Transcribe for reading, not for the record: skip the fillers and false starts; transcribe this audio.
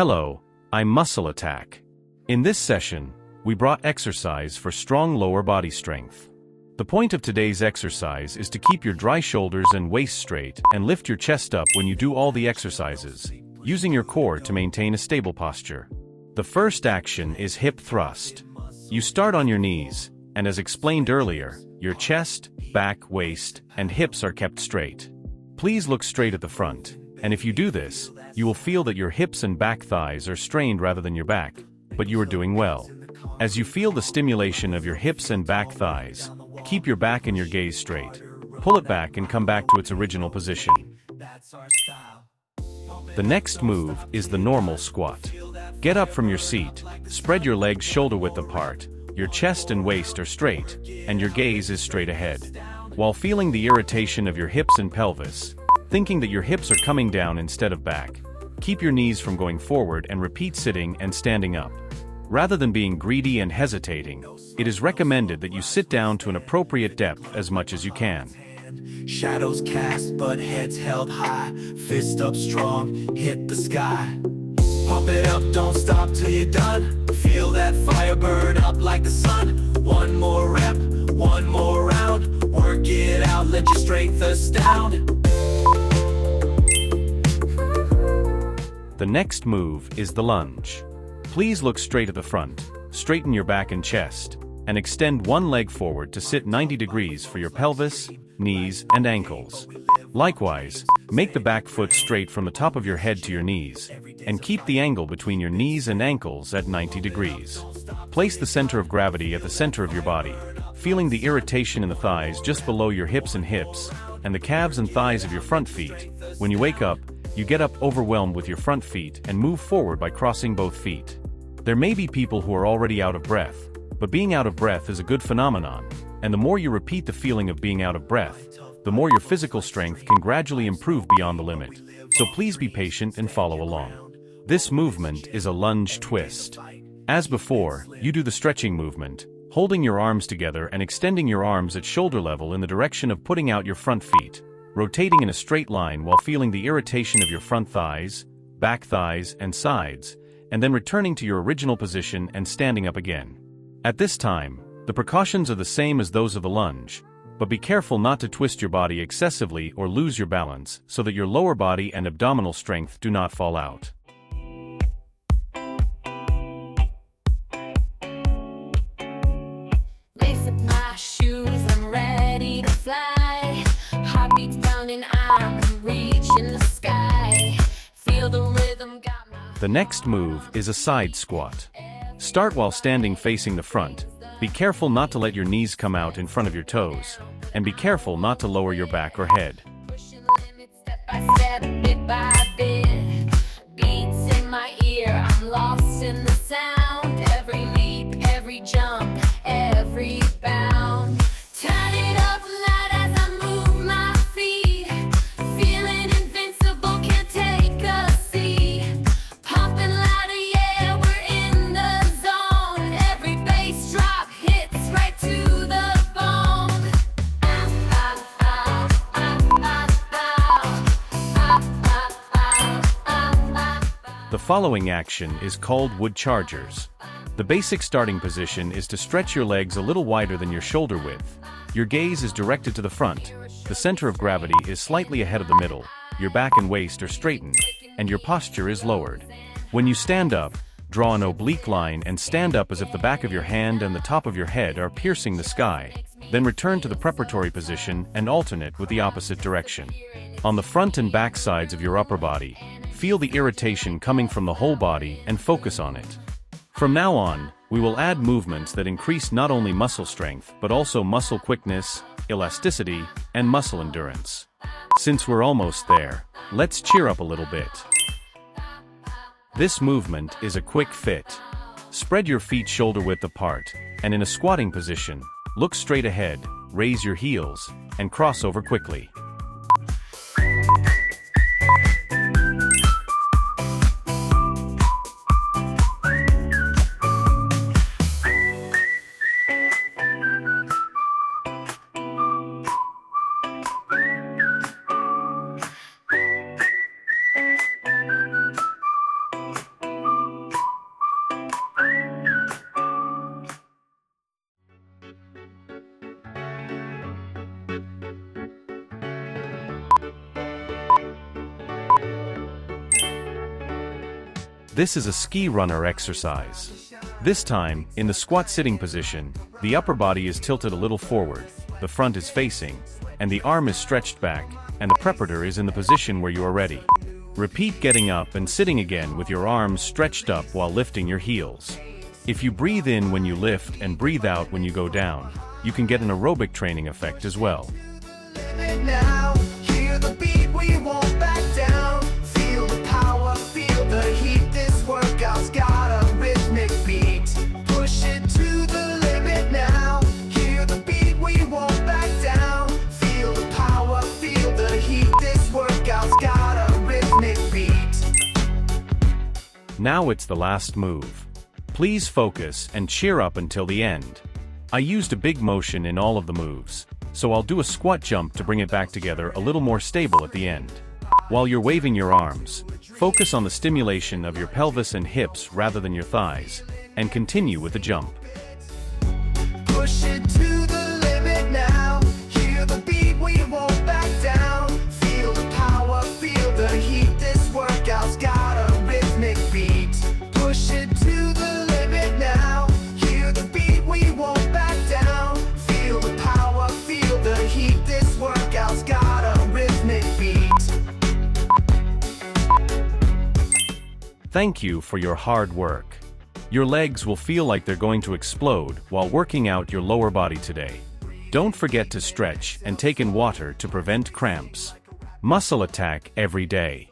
Hello, I'm MuscleAttack. In this session, we brought exercise for strong lower body strength. The point of today's exercise is to keep your dry shoulders and waist straight and lift your chest up when you do all the exercises, using your core to maintain a stable posture. The first action is hip thrust. You start on your knees, and as explained earlier, your chest, back, waist, and hips are kept straight. Please look straight at the front, and if you do this, you will feel that your hips and back thighs are strained rather than your back, but you are doing well. As you feel the stimulation of your hips and back thighs, keep your back and your gaze straight. Pull it back and come back to its original position. The next move is the normal squat. Get up from your seat, spread your legs shoulder-width apart, your chest and waist are straight, and your gaze is straight ahead. While feeling the irritation of your hips and pelvis, thinking that your hips are coming down instead of back, keep your knees from going forward and repeat sitting and standing up. Rather than being greedy and hesitating, it is recommended that you sit down to an appropriate depth as much as you can. Shadows cast, but heads held high. Fist up strong, hit the sky. Pump it up, don't stop till you're done. Feel that fire burn up like the sun. One more rep, one more round. Work it out, let your strength astound. The next move is the lunge. Please look straight at the front, straighten your back and chest, and extend one leg forward to sit 90 degrees for your pelvis, knees, and ankles. Likewise, make the back foot straight from the top of your head to your knees, and keep the angle between your knees and ankles at 90 degrees. Place the center of gravity at the center of your body, feeling the irritation in the thighs just below your hips and the calves and thighs of your front feet. When you wake up, you get up overwhelmed with your front feet and move forward by crossing both feet. There may be people who are already out of breath, but being out of breath is a good phenomenon, and the more you repeat the feeling of being out of breath, the more your physical strength can gradually improve beyond the limit. So please be patient and follow along. This movement is a lunge twist. As before, you do the stretching movement, holding your arms together and extending your arms at shoulder level in the direction of putting out your front feet, rotating in a straight line while feeling the irritation of your front thighs, back thighs, and sides, and then returning to your original position and standing up again. At this time, the precautions are the same as those of the lunge, but be careful not to twist your body excessively or lose your balance so that your lower body and abdominal strength do not fall out. Lace up my shoes, I'm ready to fly. Heartbeats pounding, I'm reaching the sky. Feel the rhythm, got my... The next move is a side squat. Start while standing facing the front. Be careful not to let your knees come out in front of your toes, and be careful not to lower your back or head. Pushing limits step by step, bit by bit. Beats in my ear, I'm lost in the sound. Every leap, every jump, every bound. Turn it up loud as I move my feet. Feeling invincible, can't take a seat. Pumping louder, yeah, we're in the zone. Every bass drop hits right to the bone. The following action is called wood chargers. The basic starting position is to stretch your legs a little wider than your shoulder width. Your gaze is directed to the front. The center of gravity is slightly ahead of the middle. Your back and waist are straightened, and your posture is lowered. When you stand up, draw an oblique line and stand up as if the back of your hand and the top of your head are piercing the sky. Then return to the preparatory position and alternate with the opposite direction. On the front and back sides of your upper body, feel the irritation coming from the whole body and focus on it. From now on, we will add movements that increase not only muscle strength but also muscle quickness, elasticity, and muscle endurance. Since we're almost there, let's cheer up a little bit. This movement is a quick fit. Spread your feet shoulder-width apart, and in a squatting position, look straight ahead, raise your heels, and cross over quickly. This is a ski runner exercise. This time, in the squat sitting position, the upper body is tilted a little forward, the front is facing, and the arm is stretched back, and the preparator is in the position where you are ready. Repeat getting up and sitting again with your arms stretched up while lifting your heels. If you breathe in when you lift and breathe out when you go down, you can get an aerobic training effect as well. Now, hear the beat, we won't back down. Feel the power, feel the heat. This workout's got a rhythmic beat. Push it to the limit now. Hear the beat, we won't back down. Feel the power, feel the heat. This workout's got a rhythmic beat. Now it's the last move. Please focus and cheer up until the end. I used a big motion in all of the moves, so I'll do a squat jump to bring it back together a little more stable at the end. While you're waving your arms, focus on the stimulation of your pelvis and hips rather than your thighs, and continue with the jump. Push it to the limit now. Hear the beat, we won't back down. Feel the power, feel the heat. This workout's got a rhythmic beat. Push it to the limit now. Hear the beat, we won't back down. Feel the power, feel the heat. This workout's got a rhythmic beat. Thank you for your hard work. Your legs will feel like they're going to explode while working out your lower body today. Don't forget to stretch and take in water to prevent cramps. Muscle attack every day.